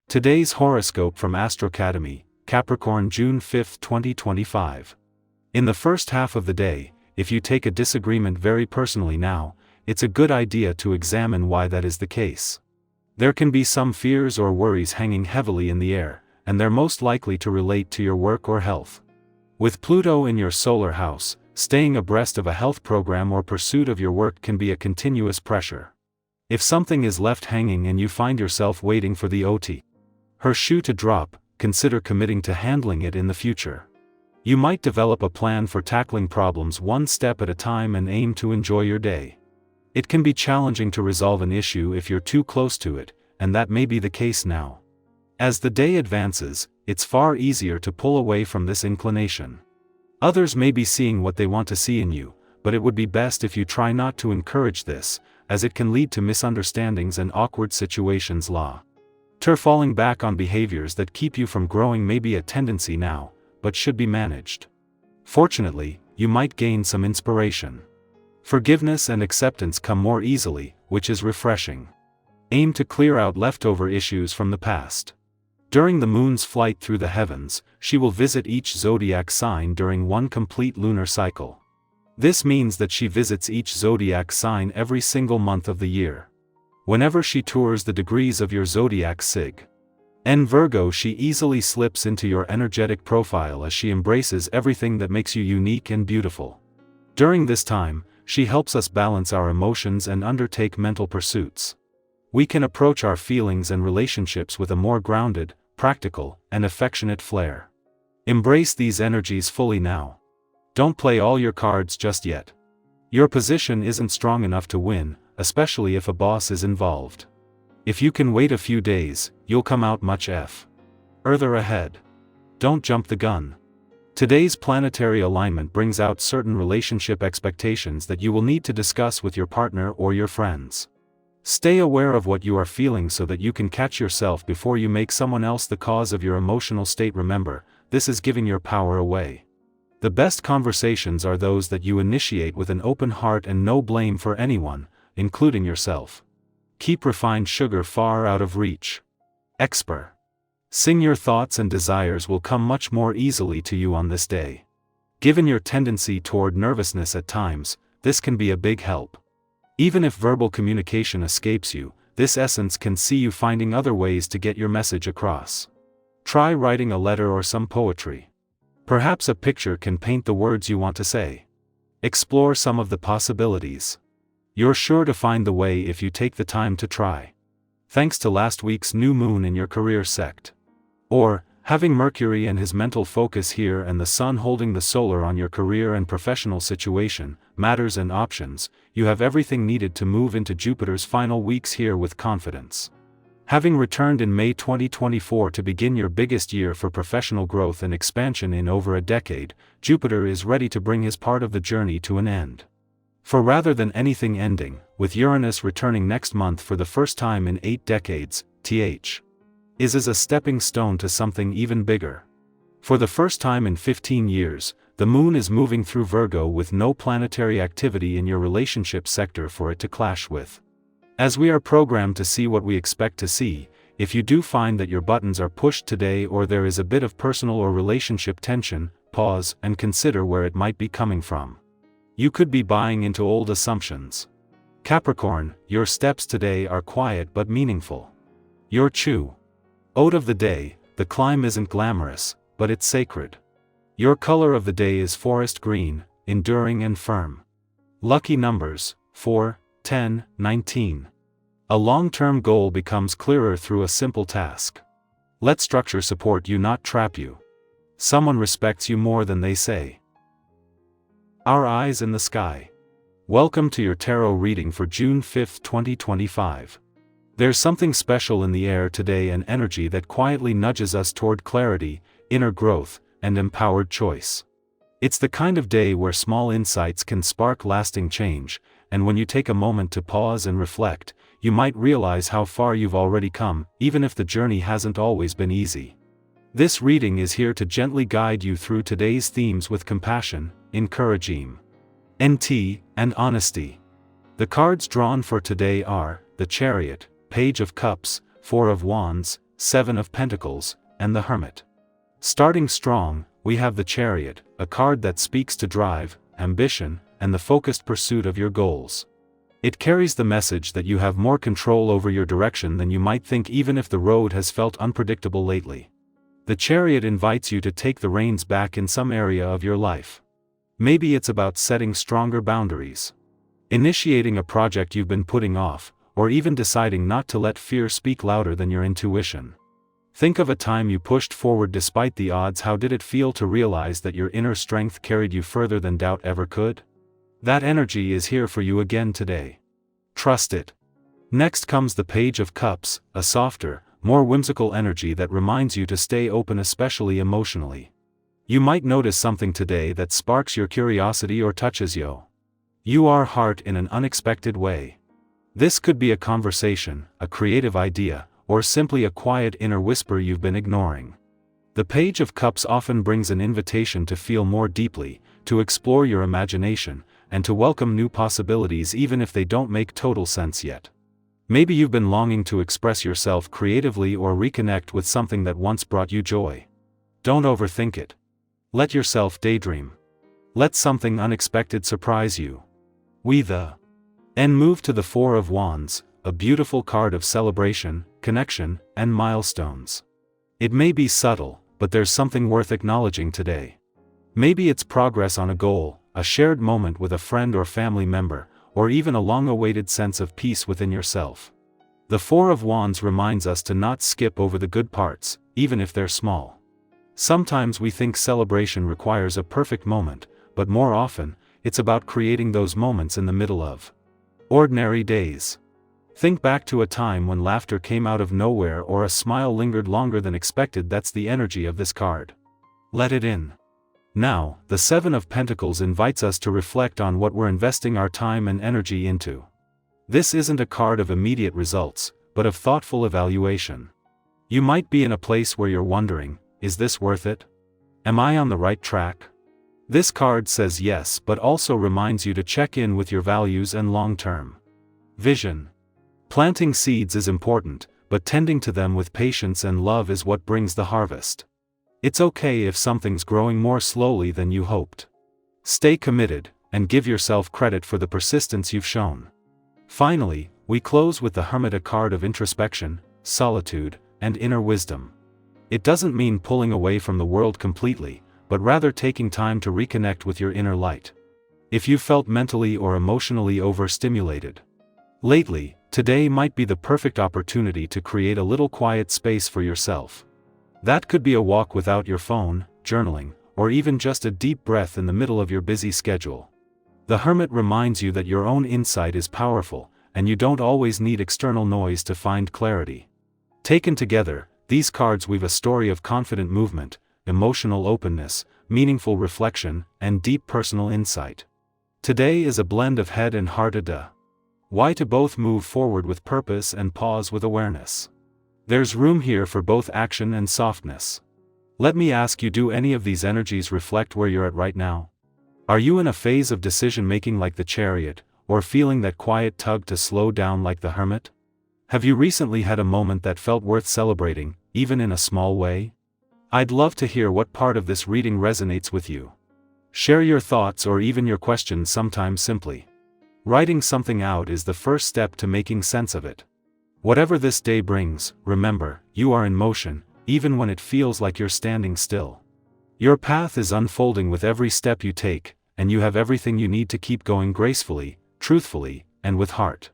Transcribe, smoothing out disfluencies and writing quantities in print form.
Today's horoscope from Astro Academy, Capricorn, June 5, 2025. In the first half of the day, if you take a disagreement very personally now, it's a good idea to examine why that is the case. There can be some fears or worries hanging heavily in the air, and they're most likely to relate to your work or health. With Pluto in your solar house, staying abreast of a health program or pursuit of your work can be a continuous pressure. If something is left hanging and you find yourself waiting for the her shoe to drop, consider committing to handling it in the future. You might develop a plan for tackling problems one step at a time and aim to enjoy your day. It can be challenging to resolve an issue if you're too close to it, and that may be the case now. As the day advances, it's far easier to pull away from this inclination. Others may be seeing what they want to see in you, but it would be best if you try not to encourage this, as it can lead to misunderstandings and awkward situations. Falling back on behaviors that keep you from growing may be a tendency now, but should be managed. Fortunately, you might gain some inspiration. Forgiveness and acceptance come more easily, which is refreshing. Aim to clear out leftover issues from the past. During the moon's flight through the heavens, she will visit each zodiac sign during one complete lunar cycle. This means that she visits each zodiac sign every single month of the year. Whenever she tours the degrees of your zodiac sign, Virgo, she easily slips into your energetic profile as she embraces everything that makes you unique and beautiful. During this time, she helps us balance our emotions and undertake mental pursuits. We can approach our feelings and relationships with a more grounded, practical, and affectionate flair. Embrace these energies fully now. Don't play all your cards just yet. Your position isn't strong enough to win, especially if a boss is involved. If you can wait a few days, you'll come out much further ahead. Don't jump the gun. Today's planetary alignment brings out certain relationship expectations that you will need to discuss with your partner or your friends. Stay aware of what you are feeling so that you can catch yourself before you make someone else the cause of your emotional state. Remember, this is giving your power away. The best conversations are those that you initiate with an open heart and no blame for anyone, including yourself. Keep refined sugar far out of reach. Sing your thoughts and desires will come much more easily to you on this day. Given your tendency toward nervousness at times, this can be a big help. Even if verbal communication escapes you, this essence can see you finding other ways to get your message across. Try writing a letter or some poetry. Perhaps a picture can paint the words you want to say. Explore some of the possibilities. You're sure to find the way if you take the time to try. Thanks to last week's new moon in your career sect. Or, having Mercury and his mental focus here and the Sun holding the solar on your career and professional situation, matters and options, you have everything needed to move into Jupiter's final weeks here with confidence. Having returned in May 2024 to begin your biggest year for professional growth and expansion in over a decade, Jupiter is ready to bring his part of the journey to an end. For rather than anything ending, with Uranus returning next month for the first time in 8 decades, is as a stepping stone to something even bigger. For the first time in 15 years, the moon is moving through Virgo with no planetary activity in your relationship sector for it to clash with. As we are programmed to see what we expect to see, if you do find that your buttons are pushed today or there is a bit of personal or relationship tension, pause and consider where it might be coming from. You could be buying into old assumptions. Capricorn, your steps today are quiet but meaningful. Your ode of the day, the climb isn't glamorous, but it's sacred. Your color of the day is forest green, enduring and firm. Lucky numbers, 4, 10, 19. A long-term goal becomes clearer through a simple task. Let structure support you, not trap you. Someone respects you more than they say. Our eyes in the sky. Welcome to your tarot reading for June 5, 2025. There's something special in the air today, an energy that quietly nudges us toward clarity, inner growth, and empowered choice. It's the kind of day where small insights can spark lasting change, and when you take a moment to pause and reflect, you might realize how far you've already come, even if the journey hasn't always been easy. This reading is here to gently guide you through today's themes with compassion, encouragement, and honesty. The cards drawn for today are the Chariot, Page of Cups, 4 of Wands, Seven of Pentacles, and the Hermit. Starting strong, we have the Chariot, a card that speaks to drive, ambition, and the focused pursuit of your goals. It carries the message that you have more control over your direction than you might think, even if the road has felt unpredictable lately. The Chariot invites you to take the reins back in some area of your life. Maybe it's about setting stronger boundaries, initiating a project you've been putting off, or even deciding not to let fear speak louder than your intuition. Think of a time you pushed forward despite the odds. How did it feel to realize that your inner strength carried you further than doubt ever could? That energy is here for you again today. Trust it. Next comes the Page of Cups, a softer, more whimsical energy that reminds you to stay open, especially emotionally. You might notice something today that sparks your curiosity or touches your heart in an unexpected way. This could be a conversation, a creative idea, or simply a quiet inner whisper you've been ignoring. The Page of Cups often brings an invitation to feel more deeply, to explore your imagination, and to welcome new possibilities even if they don't make total sense yet. Maybe you've been longing to express yourself creatively or reconnect with something that once brought you joy. Don't overthink it. Let yourself daydream. Let something unexpected surprise you. And move to the Four of Wands, a beautiful card of celebration, connection, and milestones. It may be subtle, but there's something worth acknowledging today. Maybe it's progress on a goal, a shared moment with a friend or family member, or even a long-awaited sense of peace within yourself. The Four of Wands reminds us to not skip over the good parts, even if they're small. Sometimes we think celebration requires a perfect moment, but more often, it's about creating those moments in the middle of ordinary days. Think back to a time when laughter came out of nowhere or a smile lingered longer than expected. That's the energy of this card. Let it in. Now, the Seven of Pentacles invites us to reflect on what we're investing our time and energy into. This isn't a card of immediate results, but of thoughtful evaluation. You might be in a place where you're wondering, is this worth it? Am I on the right track? This card says yes, but also reminds you to check in with your values and long-term vision. Planting seeds is important, but tending to them with patience and love is what brings the harvest. It's okay if something's growing more slowly than you hoped. Stay committed, and give yourself credit for the persistence you've shown. Finally, we close with the Hermit, a card of introspection, solitude, and inner wisdom. It doesn't mean pulling away from the world completely, but rather taking time to reconnect with your inner light. If you felt mentally or emotionally overstimulated lately, today might be the perfect opportunity to create a little quiet space for yourself. That could be a walk without your phone, journaling, or even just a deep breath in the middle of your busy schedule. The Hermit reminds you that your own insight is powerful, and you don't always need external noise to find clarity. Taken together, these cards weave a story of confident movement, emotional openness, meaningful reflection, and deep personal insight. Today is a blend of head and heart. Why to both move forward with purpose and pause with awareness. There's room here for both action and softness. Let me ask you, do any of these energies reflect where you're at right now? Are you in a phase of decision-making like the Chariot, or feeling that quiet tug to slow down like the Hermit? Have you recently had a moment that felt worth celebrating, even in a small way? I'd love to hear what part of this reading resonates with you. Share your thoughts or even your questions. Sometimes simply writing something out is the first step to making sense of it. Whatever this day brings, remember, you are in motion, even when it feels like you're standing still. Your path is unfolding with every step you take, and you have everything you need to keep going gracefully, truthfully, and with heart.